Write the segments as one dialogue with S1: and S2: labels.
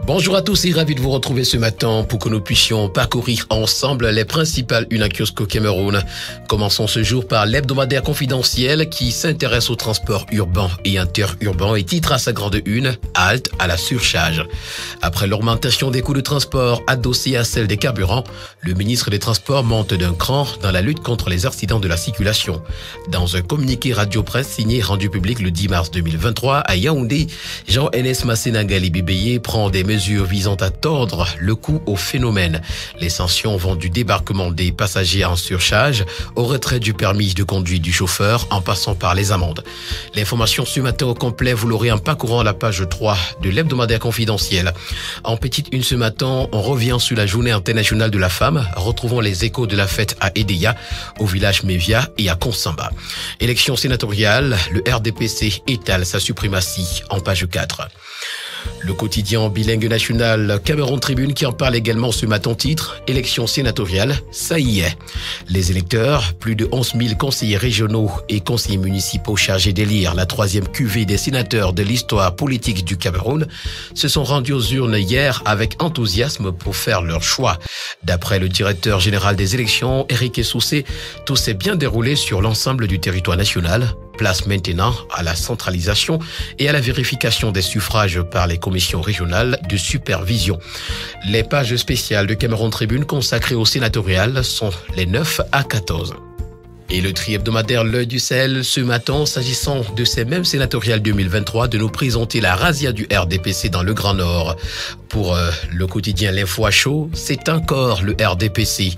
S1: Bonjour à tous et ravi de vous retrouver ce matin pour que nous puissions parcourir ensemble les principales unes à kiosque au Cameroun. Commençons ce jour par l'hebdomadaire confidentiel qui s'intéresse au transport urbain et interurbain et titre à sa grande une « Halte à la surcharge ». Après l'augmentation des coûts de transport adossée à celle des carburants, le ministre des Transports monte d'un cran dans la lutte contre les accidents de la circulation. Dans un communiqué radio-presse signé rendu public le 10 mars 2023 à Yaoundé, Jean-Enes Massénagali Bébéyé prend des mesures visant à tordre le cou au phénomène. Les sanctions vont du débarquement des passagers en surcharge au retrait du permis de conduite du chauffeur en passant par les amendes. L'information ce matin au complet, vous l'aurez en parcourant la page 3 de l'hebdomadaire confidentiel. En petite une ce matin, on revient sur la journée internationale de la femme. Retrouvons les échos de la fête à Edéya, au village Mévia et à Konsamba. Élection sénatoriale, le RDPC étale sa suprématie en page 4. Le quotidien bilingue national Cameroun Tribune qui en parle également ce matin titre « Élection sénatoriale, ça y est ». Les électeurs, plus de 11 000 conseillers régionaux et conseillers municipaux chargés d'élire la troisième cuvée des sénateurs de l'histoire politique du Cameroun, se sont rendus aux urnes hier avec enthousiasme pour faire leur choix. D'après le directeur général des élections, Éric Essoussé, tout s'est bien déroulé sur l'ensemble du territoire national. Place maintenant à la centralisation et à la vérification des suffrages par les commissions régionales de supervision. Les pages spéciales de Cameroun Tribune consacrées au sénatorial sont les 9 à 14. Et le tri-hebdomadaire L'Œil du Sahel ce matin, s'agissant de ces mêmes sénatoriales 2023, de nous présenter la razzia du RDPC dans le Grand Nord. Pour le quotidien L'Info à chaud, c'est encore le RDPC.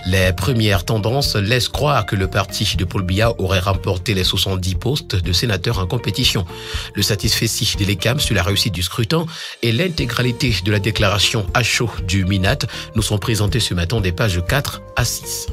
S1: Les premières tendances laissent croire que le parti de Paul Biya aurait remporté les 70 postes de sénateurs en compétition. Le satisfecit de l'ECAM sur la réussite du scrutin et l'intégralité de la déclaration à chaud du MINAT nous sont présentés ce matin des pages 4 à 6.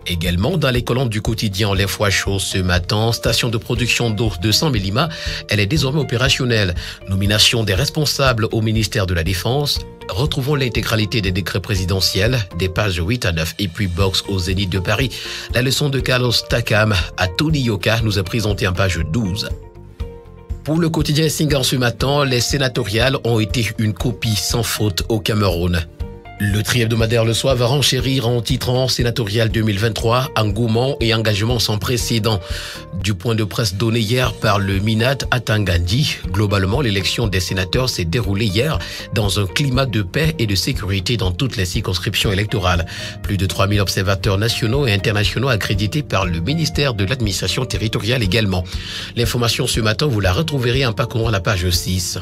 S1: Également dans les colonnes du quotidien L'Info à chaud ce matin, station de production d'eau de 100 Mélima, elle est désormais opérationnelle. Nomination des responsables au ministère de la Défense. Retrouvons l'intégralité des décrets présidentiels, des pages 8 à 9 et puis box au Zénith de Paris. La leçon de Carlos Takam à Tony Yoka nous est présentée en page 12. Pour le quotidien Singan ce matin, les sénatoriales ont été une copie sans faute au Cameroun. Le tri-hebdomadaire Le Soir va renchérir en titrant sénatorial 2023, engouement et engagement sans précédent. Du point de presse donné hier par le MINAT à Tangandi, globalement, l'élection des sénateurs s'est déroulée hier dans un climat de paix et de sécurité dans toutes les circonscriptions électorales. Plus de 3000 observateurs nationaux et internationaux accrédités par le ministère de l'administration territoriale également. L'information ce matin, vous la retrouverez en parcourant la page 6.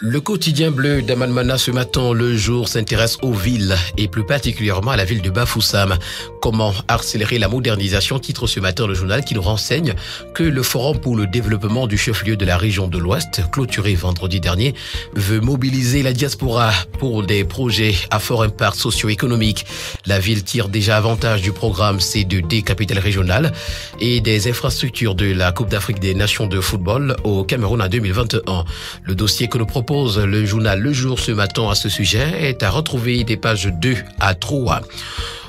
S1: Le quotidien bleu d'Amanmana ce matin, Le Jour, s'intéresse aux villes et plus particulièrement à la ville de Bafoussam. Comment accélérer la modernisation, titre ce matin le journal qui nous renseigne que le Forum pour le développement du chef-lieu de la région de l'Ouest, clôturé vendredi dernier, veut mobiliser la diaspora pour des projets à fort impact socio-économique. La ville tire déjà avantage du programme C2D capitale régionale et des infrastructures de la Coupe d'Afrique des Nations de football au Cameroun en 2021. Le dossier que nous propose le journal Le Jour ce matin à ce sujet est à retrouver des pages 2 à 3.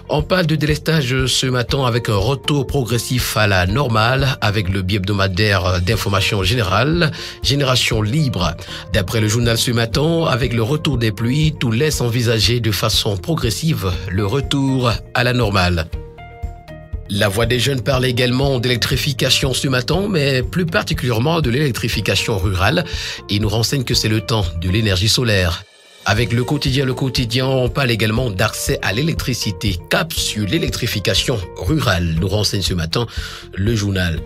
S1: On parle de délestage ce matin avec un retour progressif à la normale avec le bi-hebdomadaire d'information générale Génération Libre. D'après le journal ce matin, avec le retour des pluies, tout laisse envisager de façon progressive le retour à la normale. La Voix des jeunes parle également d'électrification ce matin, mais plus particulièrement de l'électrification rurale et nous renseigne que c'est le temps de l'énergie solaire. Avec le quotidien, on parle également d'accès à l'électricité. Cap sur l'électrification rurale, nous renseigne ce matin le journal.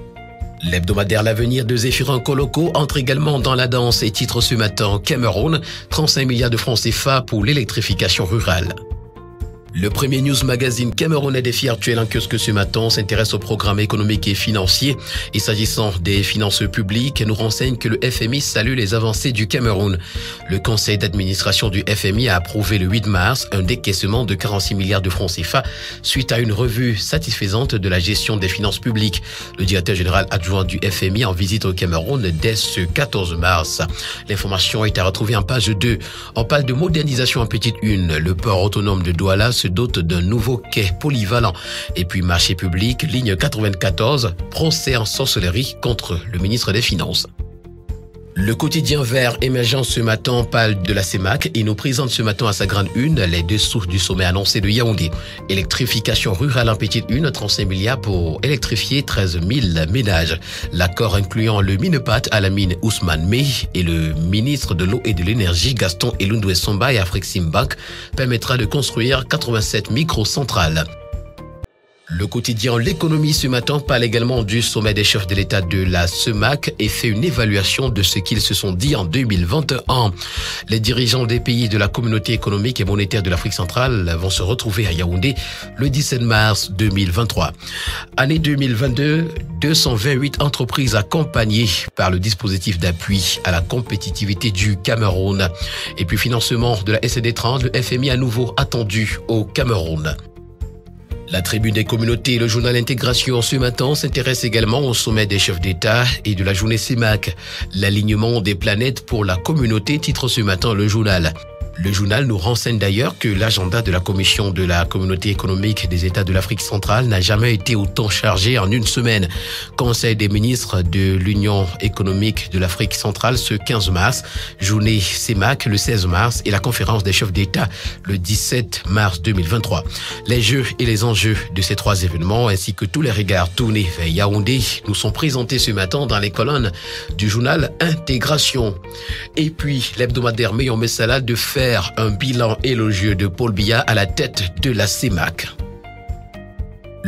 S1: L'hebdomadaire L'Avenir de Zéphirin Koloko entre également dans la danse et titre ce matin Cameroun, 35 milliards de francs CFA pour l'électrification rurale. Le premier news magazine camerounais Défi Actuel en kiosque ce matin s'intéresse au programme économique et financier. Et s'agissant des finances publiques, nous renseigne que le FMI salue les avancées du Cameroun. Le conseil d'administration du FMI a approuvé le 8 mars un décaissement de 46 milliards de francs CFA suite à une revue satisfaisante de la gestion des finances publiques. Le directeur général adjoint du FMI en visite au Cameroun dès ce 14 mars. L'information est à retrouver en page 2. On parle de modernisation en petite une. Le port autonome de Douala se dote d'un nouveau quai polyvalent. Et puis marché public, ligne 94, procès en sorcellerie contre le ministre des Finances. Le quotidien vert émergent ce matin parle de la CEMAC et nous présente ce matin à sa grande une les dessous du sommet annoncé de Yaoundé. Électrification rurale en petite une, 35 milliards pour électrifier 13 000 ménages. L'accord incluant le Minepat à la mine Ousmane Mey et le ministre de l'eau et de l'énergie Gaston Elundwe Somba et Afrixim Bank permettra de construire 87 microcentrales. Le quotidien L'économie ce matin parle également du sommet des chefs de l'État de la CEMAC et fait une évaluation de ce qu'ils se sont dit en 2021. Les dirigeants des pays de la communauté économique et monétaire de l'Afrique centrale vont se retrouver à Yaoundé le 17 mars 2023. Année 2022, 228 entreprises accompagnées par le dispositif d'appui à la compétitivité du Cameroun. Et puis financement de la SND30, le FMI à nouveau attendu au Cameroun. La tribune des communautés et le journal Intégration ce matin s'intéresse également au sommet des chefs d'État et de la journée CEMAC. L'alignement des planètes pour la communauté titre ce matin le journal. Le journal nous renseigne d'ailleurs que l'agenda de la Commission de la Communauté économique des États de l'Afrique centrale n'a jamais été autant chargé en une semaine. Conseil des ministres de l'Union économique de l'Afrique centrale ce 15 mars, journée CEMAC le 16 mars et la conférence des chefs d'État le 17 mars 2023. Les jeux et les enjeux de ces trois événements ainsi que tous les regards tournés vers Yaoundé nous sont présentés ce matin dans les colonnes du journal Intégration. Et puis l'hebdomadaire Meillon Messala de faire un bilan élogieux de Paul Biya à la tête de la CEMAC.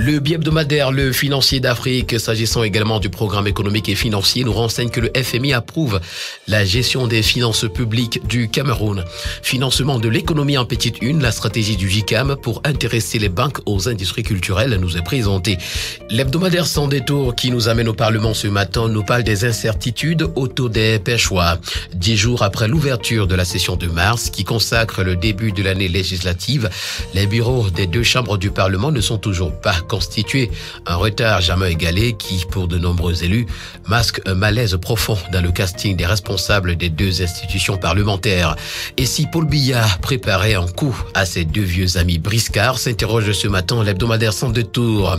S1: Le bi-hebdomadaire Le Financier d'Afrique, s'agissant également du programme économique et financier, nous renseigne que le FMI approuve la gestion des finances publiques du Cameroun. Financement de l'économie en petite une, la stratégie du JICAM pour intéresser les banques aux industries culturelles nous est présentée. L'hebdomadaire Sans détour qui nous amène au Parlement ce matin nous parle des incertitudes autour des pêchoirs. 10 jours après l'ouverture de la session de mars qui consacre le début de l'année législative, les bureaux des deux chambres du Parlement ne sont toujours pas constitué, un retard jamais égalé qui, pour de nombreux élus, masque un malaise profond dans le casting des responsables des deux institutions parlementaires. Et si Paul Biya préparait un coup à ses deux vieux amis briscards, s'interroge ce matin l'hebdomadaire Sans détour.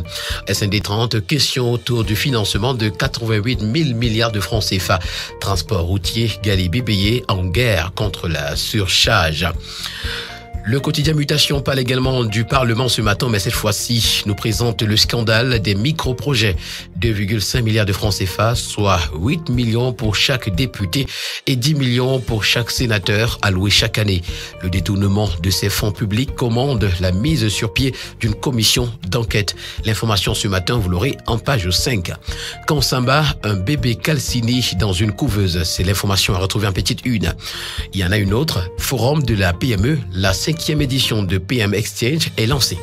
S1: SND30, question autour du financement de 88 000 milliards de francs CFA. Transport routier, Galibé en guerre contre la surcharge. Le quotidien Mutation parle également du Parlement ce matin, mais cette fois-ci nous présente le scandale des micro-projets. 2,5 milliards de francs CFA, soit 8 millions pour chaque député et 10 millions pour chaque sénateur alloué chaque année. Le détournement de ces fonds publics commande la mise sur pied d'une commission d'enquête. L'information ce matin, vous l'aurez en page 5. Kansamba, un bébé calciné dans une couveuse. C'est l'information à retrouver en petite une. Il y en a une autre. Forum de la PME, la 5e édition de PM Exchange est lancée.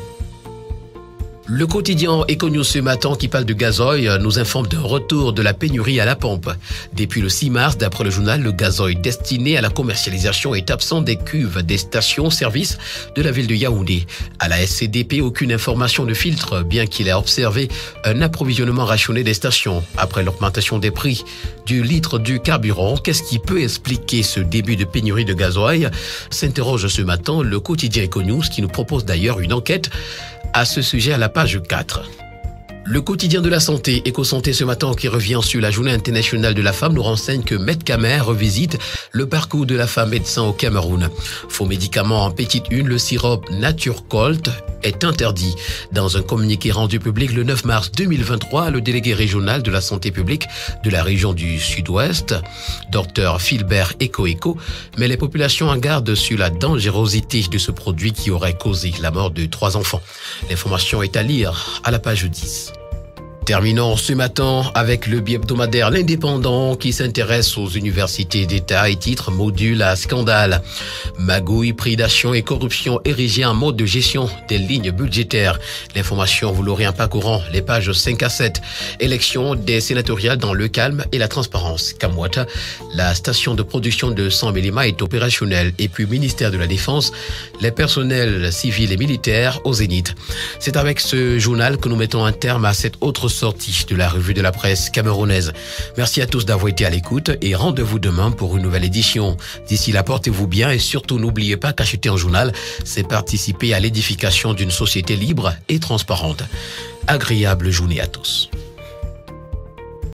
S1: Le quotidien Econews ce matin qui parle de gazoil nous informe d'un retour de la pénurie à la pompe. Depuis le 6 mars, d'après le journal, le gazoil destiné à la commercialisation est absent des cuves des stations-service de la ville de Yaoundé. À la SCDP, aucune information de filtre, bien qu'il ait observé un approvisionnement rationné des stations. Après l'augmentation des prix du litre du carburant, qu'est-ce qui peut expliquer ce début de pénurie de gazoil? S'interroge ce matin le quotidien Econews qui nous propose d'ailleurs une enquête à ce sujet à la page 4. Le quotidien de la santé, Éco-Santé ce matin qui revient sur la journée internationale de la femme nous renseigne que Medcamer revisite le parcours de la femme médecin au Cameroun. Faux médicaments en petite une, le sirop Nature Colt est interdit. Dans un communiqué rendu public le 9 mars 2023, le délégué régional de la santé publique de la région du Sud-Ouest, Dr Philbert Eco, met les populations en garde sur la dangerosité de ce produit qui aurait causé la mort de 3 enfants. L'information est à lire à la page 10. Terminons ce matin avec le bi-hebdomadaire L'Indépendant qui s'intéresse aux universités d'État et titre Module à scandale. Magouille, prédation et corruption érigées en mode de gestion des lignes budgétaires. L'information, vous l'aurez en parcourant les pages 5 à 7. Élection des sénatoriales dans le calme et la transparence. Kamwata, la station de production de 100 mm est opérationnelle. Et puis ministère de la Défense, les personnels civils et militaires au Zénith. C'est avec ce journal que nous mettons un terme à cette autre sortie de la revue de la presse camerounaise. Merci à tous d'avoir été à l'écoute et rendez-vous demain pour une nouvelle édition. D'ici là, portez-vous bien et surtout n'oubliez pas qu'acheter un journal, c'est participer à l'édification d'une société libre et transparente. Agréable journée à tous.